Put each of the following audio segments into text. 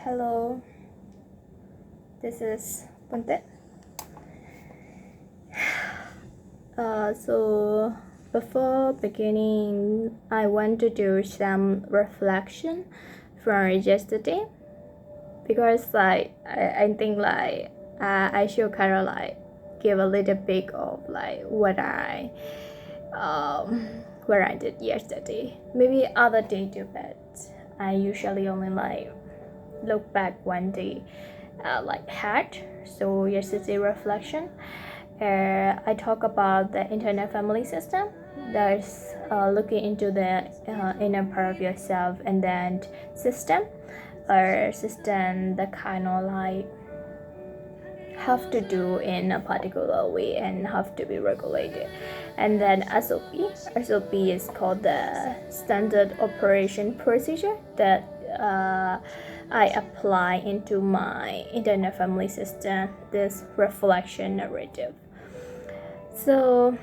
Hello, this is Punte. So before beginning, I want to do some reflection from yesterday because I think I should kind of give a little bit of what I did yesterday. Maybe other day too, but I usually only look back one day had. So yesterday reflection, I talk about the internet family system. There's looking into the inner part of yourself, and then system that kind of have to do in a particular way and have to be regulated. And then SOP is called the standard operation procedure that I apply into my internet family system, this reflection narrative. So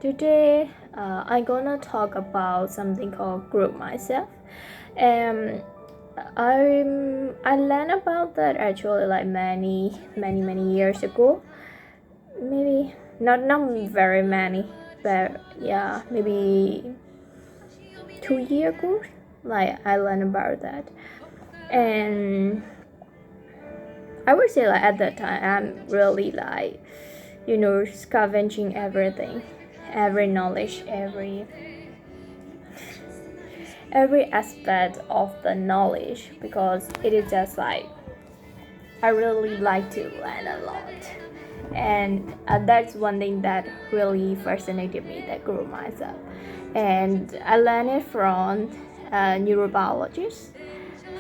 today I'm gonna talk about something called group myself. I learned about that actually many years ago. Maybe not very many, but yeah, maybe 2 years ago. I learned about that, and I would say at that time I'm really scavenging everything, every knowledge, every aspect of the knowledge, because it is just I really like to learn a lot, and that's one thing that really fascinated me, that grew myself. And I learned it from a neurobiologist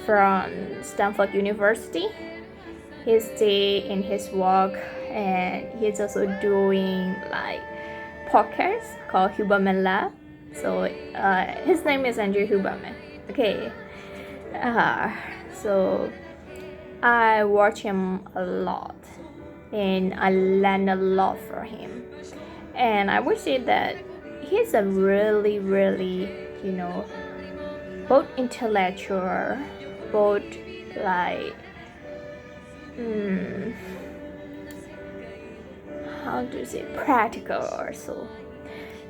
from Stanford University. He's still in his work, and he's also doing podcast called Huberman Lab. So his name is Andrew Huberman. Okay. So I watch him a lot, and I learn a lot from him. And I would say that he's a really, both intellectual, both how to say, practical also.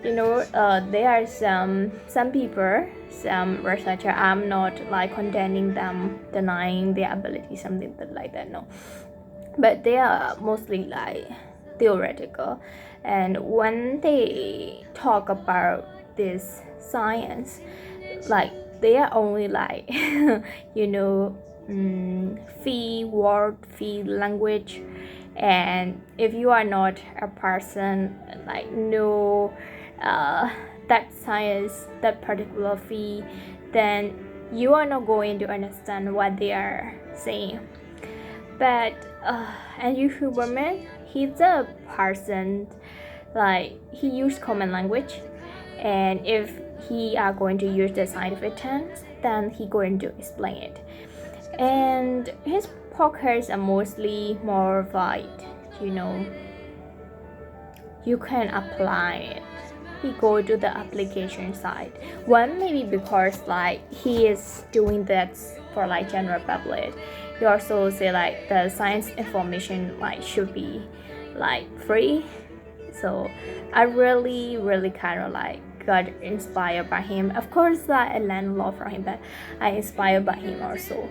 There are some people, some researcher. I'm not condemning them, denying their ability, something like that. No, but they are mostly theoretical. And when they talk about this science, they are only fee word, fee language. And if you are not a person know that science, that particular fee, then you are not going to understand what they are saying. But Andrew Huberman, he's a person he used common language, and if he are going to use the scientific terms, then he going to explain it. And his podcasts are mostly more you can apply it. He go to the application side. One, maybe because he is doing that for general public. He also say the science information should be free. So I really kind of got inspired by him. Of course I learned a lot from him, but I inspired by him also.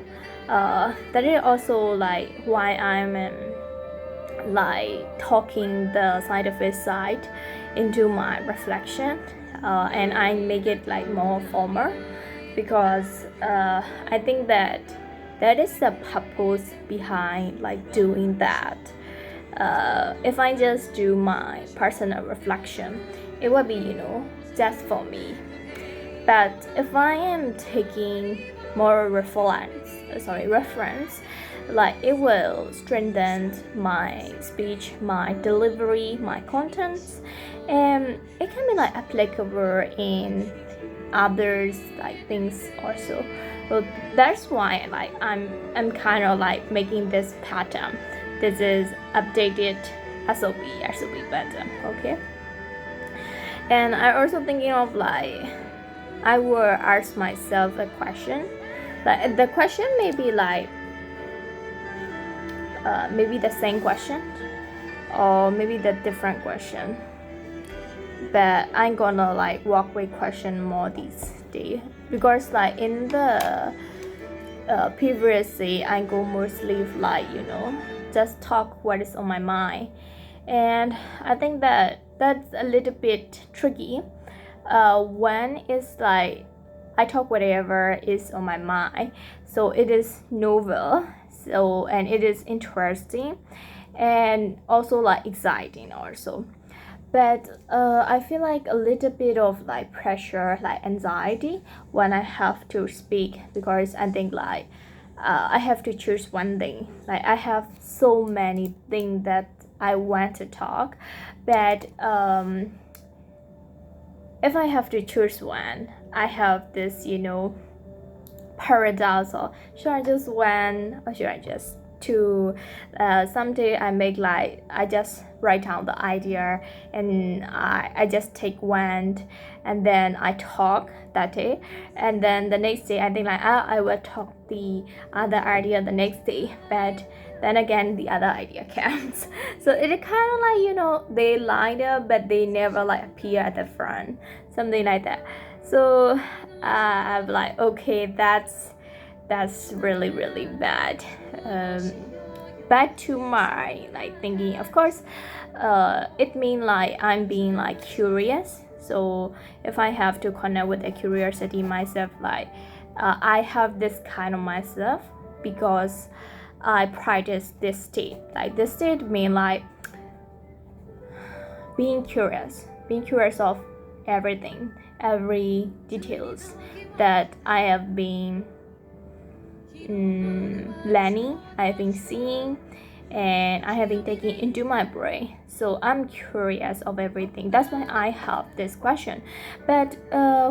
That is also why I'm talking the scientific side into my reflection, and I make it more formal, because I think that is the purpose behind doing that. If I just do my personal reflection, it would be just for me. But if I am taking more reference, it will strengthen my speech, my delivery, my contents, and it can be applicable in others things also. So that's why I'm kind of making this pattern. This is updated SOP pattern. Okay. And I also thinking of I will ask myself a question. The question may be maybe the same question or maybe the different question, but I'm gonna like work with question more these days because like in the previously I go mostly like just talk what is on my mind, and I think that that's a little bit tricky when it's like I talk whatever is on my mind, so it is novel, so and it is interesting and also like exciting also, but I feel like a little bit of like pressure, like anxiety when I have to speak because I think like I have to choose one thing. Like I have so many things that I want to talk, but if I have to choose one, I have this paradox of should I just one or should I just two. Someday I make like I just write down the idea and I just take one and then I talk that day, and then the next day I think like I will talk the other idea the next day, but then again the other idea comes. So it kind of like they line up but they never like appear at the front, something like that. So I'm like okay, that's really really bad. Back to my like thinking, of course it means like I'm being like curious, so if I have to connect with the curiosity myself, like I have this kind of myself because I practice this state. Like this state mean like being curious of everything, every details that I have been learning, I have been seeing, and I have been taking into my brain. So I'm curious of everything. That's why I have this question. But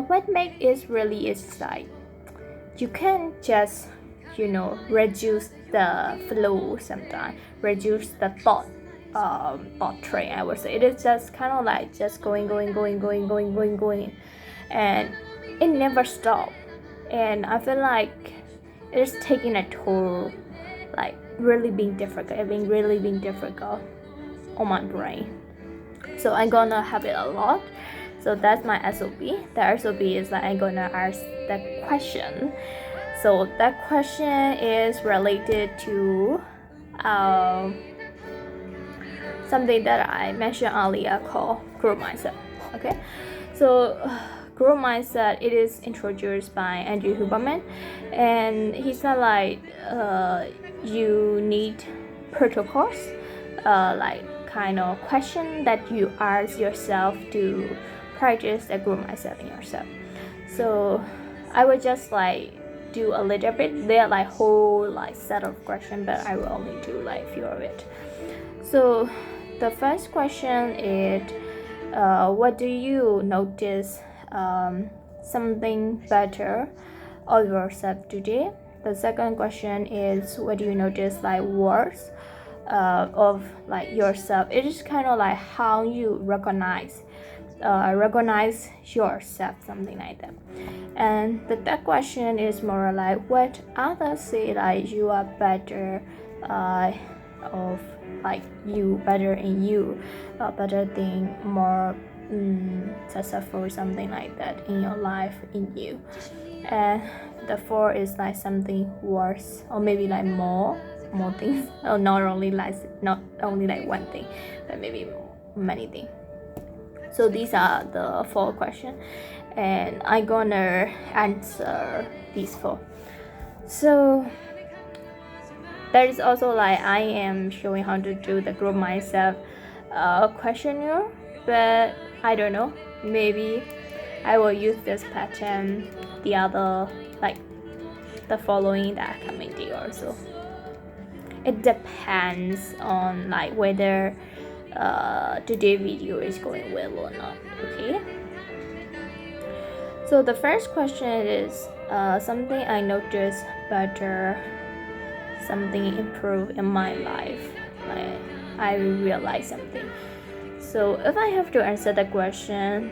what makes it really is like you can just reduce the flow sometimes, reduce the thought train. I would say it is just kind of like just going, and it never stop. And I feel like it is taking a toll, like really being difficult, on my brain. So I'm gonna have it a lot. So that's my SOP. The SOP is that I'm gonna ask the question. So that question is related to something that I mentioned earlier called growth mindset. Okay, so growth mindset, it is introduced by Andrew Huberman, and he said like you need protocols, like kind of question that you ask yourself to practice the growth mindset in yourself. So I would just like do a little bit. There are like whole like set of questions, but I will only do like few of it. So the first question is what do you notice something better of yourself today? The second question is what do you notice like worse of like yourself? It is kind of like how you recognize yourself, something like that. And the third question is more like what others say like you are better of like you better in you, better thing, more successful, something like that in your life in you. And the fourth is like something worse or maybe like more things, or not only like one thing, but maybe many things. So these are the 4 questions, and I'm gonna answer these 4. So there is also like I am showing how to do the growth mindset questionnaire, but I don't know, maybe I will use this pattern the other like the following the upcoming day or so. It depends on like whether today's video is going well or not. Okay, so the first question is something I noticed better, something improved in my life, like I realized something. So if I have to answer the question,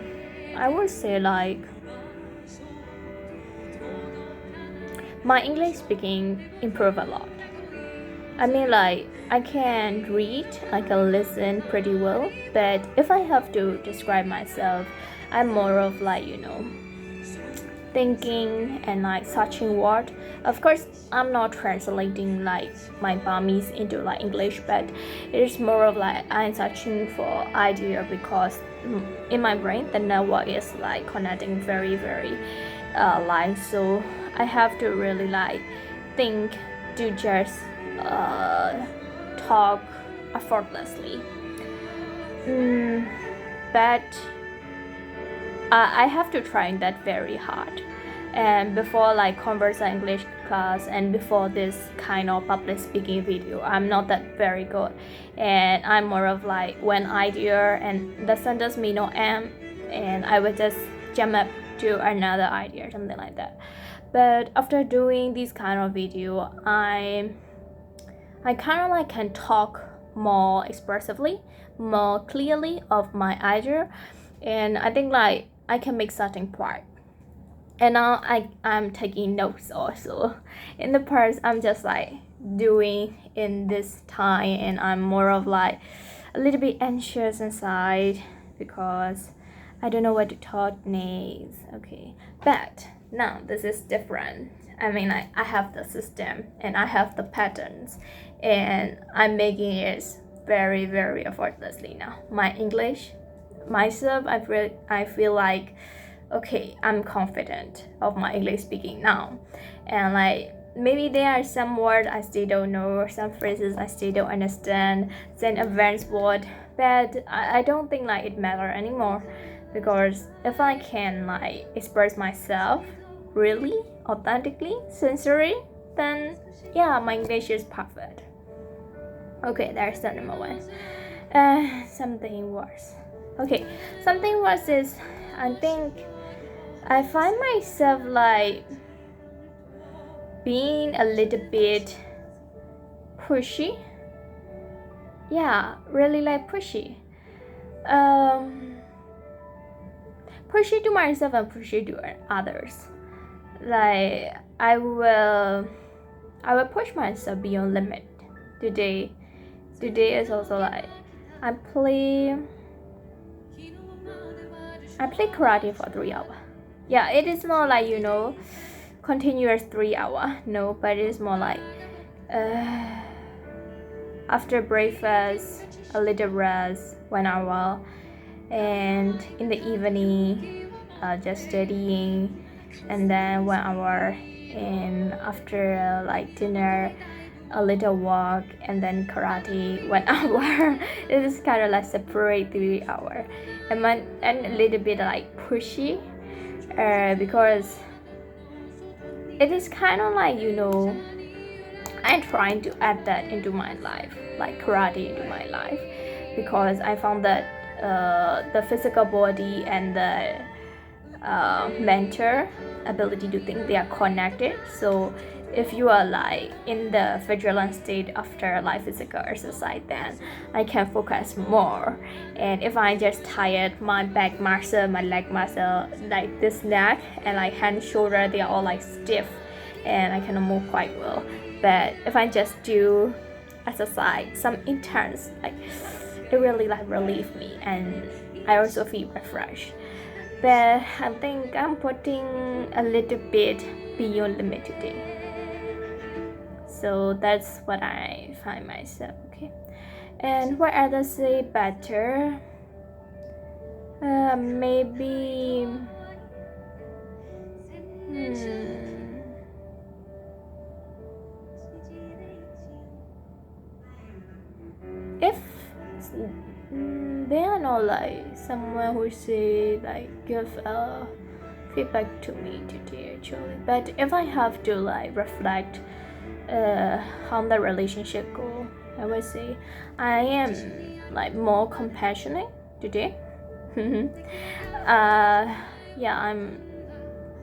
I would say like my English speaking improved a lot. I mean, like, I can read, I can listen pretty well, but if I have to describe myself, I'm more of like, thinking and like searching word. Of course, I'm not translating like my Burmese into like English, but it is more of like I'm searching for idea because in my brain the network is like connecting very line. So I have to really like think to just talk effortlessly. But I have to try that very hard. And before like converse English class and before this kind of public speaking video, I'm not that very good. And I'm more of like when idea and the sentence may not end, and I would just jump up to another idea, something like that. But after doing this kind of video, I kind of like can talk more expressively, more clearly of my idea, and I think like I can make certain part. And now I'm taking notes also. In the past, I'm just like doing in this time, and I'm more of like a little bit anxious inside because I don't know what to talk next. Okay, but now this is different. I mean, I have the system and I have the patterns, and I'm making it very effortlessly now. My English, myself, I feel like okay, I'm confident of my English speaking now, and like maybe there are some words I still don't know, or some phrases I still don't understand, some advanced word, but I don't think like it matter anymore, because if I can like express myself really authentically, sincerely, then yeah, my English is perfect. Okay, that's the number one. Something worse. Okay, something worse is I think I find myself like being a little bit pushy. Yeah, really like pushy. Pushy to myself and pushy to others. Like I will push myself beyond limit. Today is also like I play karate for 3 hours. Yeah, it is not like continuous 3 hour. No, but it is more like after breakfast a little rest 1 hour, and in the evening just studying, and then 1 hour, and after like dinner a little walk, and then karate 1 hour. It is kind of like separate 3 hour, and a little bit like pushy because it is kind of like I'm trying to add that into my life, like karate into my life, because I found that the physical body and the mental ability to think, they are connected. So if you are like in the vigilant state after like physical exercise, then I can focus more. And if I just tired, my back muscle, my leg muscle, like this neck and like hand, shoulder, they are all like stiff, and I cannot move quite well. But if I just do exercise, some intense, like it really like relieve me, and I also feel refreshed. But I think I'm putting a little bit beyond limit today. So that's what I find myself. Okay, and what others say better? Maybe. If they are not like someone who say like give a feedback to me today actually, but if I have to like reflect how the relationship go, I would say I am like more compassionate today. Yeah,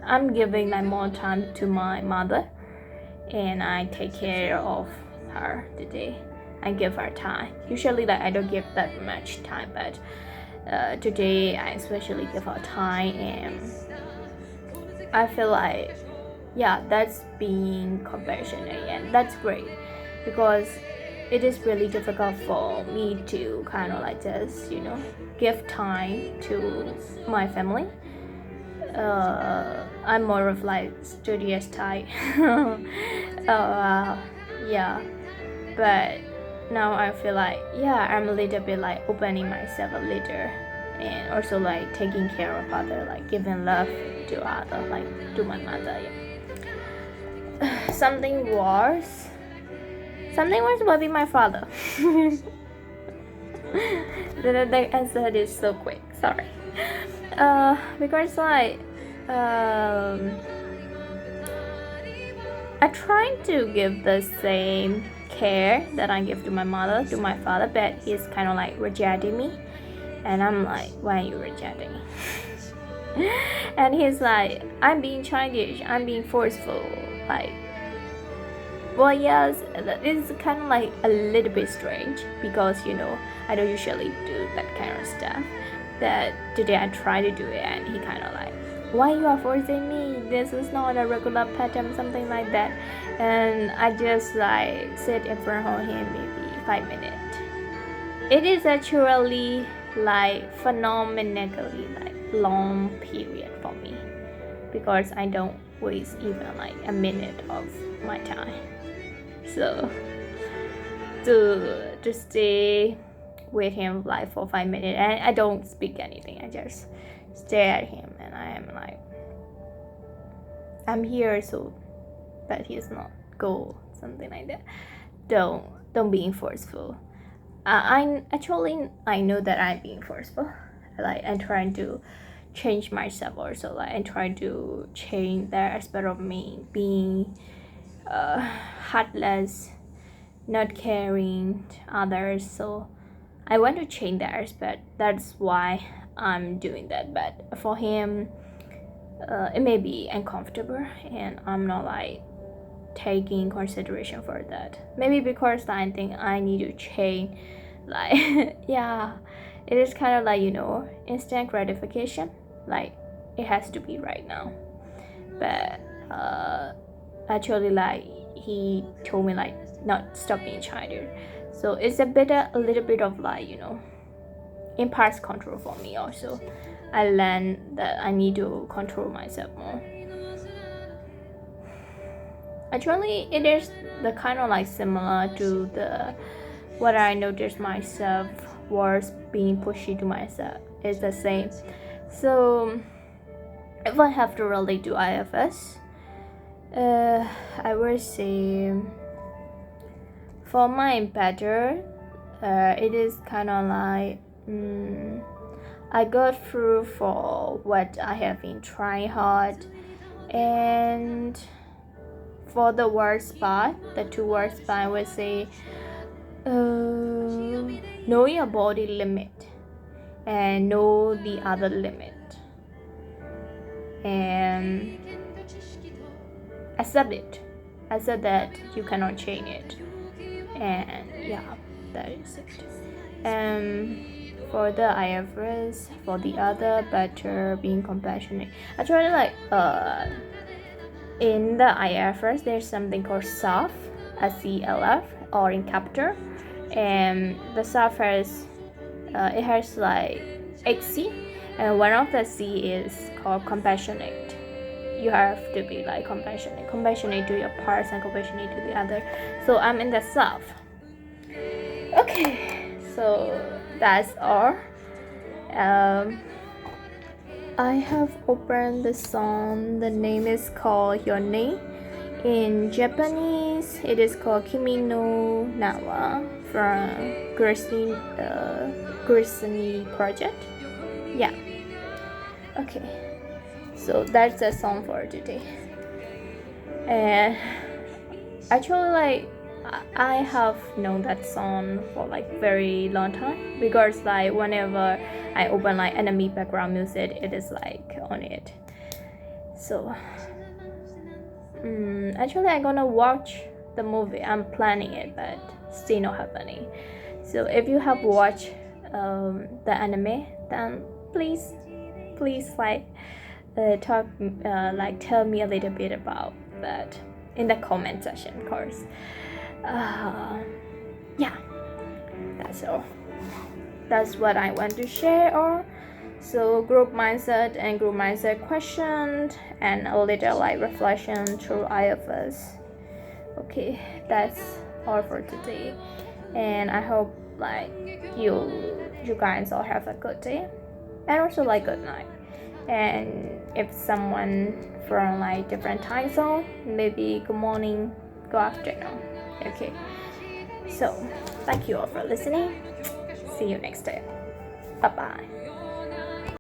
I'm giving like more time to my mother, and I take care of her today. I give her time. Usually like I don't give that much time, but today I especially give her time, and I feel like yeah, that's being compassionate, and that's great. because it is really difficult for me to kind of like just give time to my family. I'm more of like studious type. Yeah, but now I feel like I'm a little bit like opening myself a little, and also like taking care of other, like giving love to other, like to my mother. Yeah. Something worse would be my father. The answer is so quick. Sorry. Because like I try to give the same care that I give to my mother to my father, but he's kind of like rejecting me, and I'm like, why are you rejecting me? And he's like, I'm being childish, I'm being forceful, like. Well, yes, it's kind of like a little bit strange because I don't usually do that kind of stuff. But today I try to do it, and he kind of like, why you are forcing me? This is not a regular pattern, something like that. And I just like sit in front of him maybe 5 minutes. It is actually like phenomenally like long period for me because I don't waste even like a minute of my time. So to stay with him like for 5 minutes, and I don't speak anything, I just stare at him, and I am like, I'm here, so but he's not, go, something like that. Don't being forceful. I know that I'm being forceful. Like I'm trying to change myself also, like I'm trying to change that aspect of me being heartless, not caring to others. So I want to change that aspect. That's why I'm doing that. But for him, it may be uncomfortable, and I'm not like taking consideration for that. Maybe because I think I need to change. Like yeah, it is kind of like instant gratification. Like it has to be right now. But actually like he told me like not stop being childish, so it's a little bit of like impulse control for me also. I learned that I need to control myself more. Actually it is the kind of like similar to the what I noticed myself was being pushy to myself. It's the same. So if I have to relate to IFS, I would say for my better, it is kind of like I go through for what I have been trying hard, and for the worst part, the two worst part, I would say know your body limit and know the other limit, and accept that you cannot change it, and yeah, that is it. For the IFRS, for the other better being compassionate, actually like in the IFRS there's something called SELF, SELF, or in capital, and the SELF has it has like 8C, and one of the C is called compassionate. You have to be like compassionate to your parts and compassionate to the other. So I'm in the SELF. Okay, so that's all. I have opened the song. The name is called Your Name. In Japanese, it is called Kimi no Nawa from Grisini Project. Yeah. Okay. So that's the song for today. And actually, like I have known that song for like very long time because like whenever I open like anime background music, it is like on it. So actually I'm gonna watch the movie. I'm planning it, but still not happening. So if you have watched the anime, then please like talk like tell me a little bit about that in the comment section, of course. Yeah, that's all. That's what I want to share. Or so group mindset and group mindset question and a little like reflection through IFS. Okay, that's all for today, and I hope like you guys all have a good day and also like good night. And if someone from like different time zone, maybe good morning, good afternoon. Okay, so thank you all for listening. See you next time. Bye bye.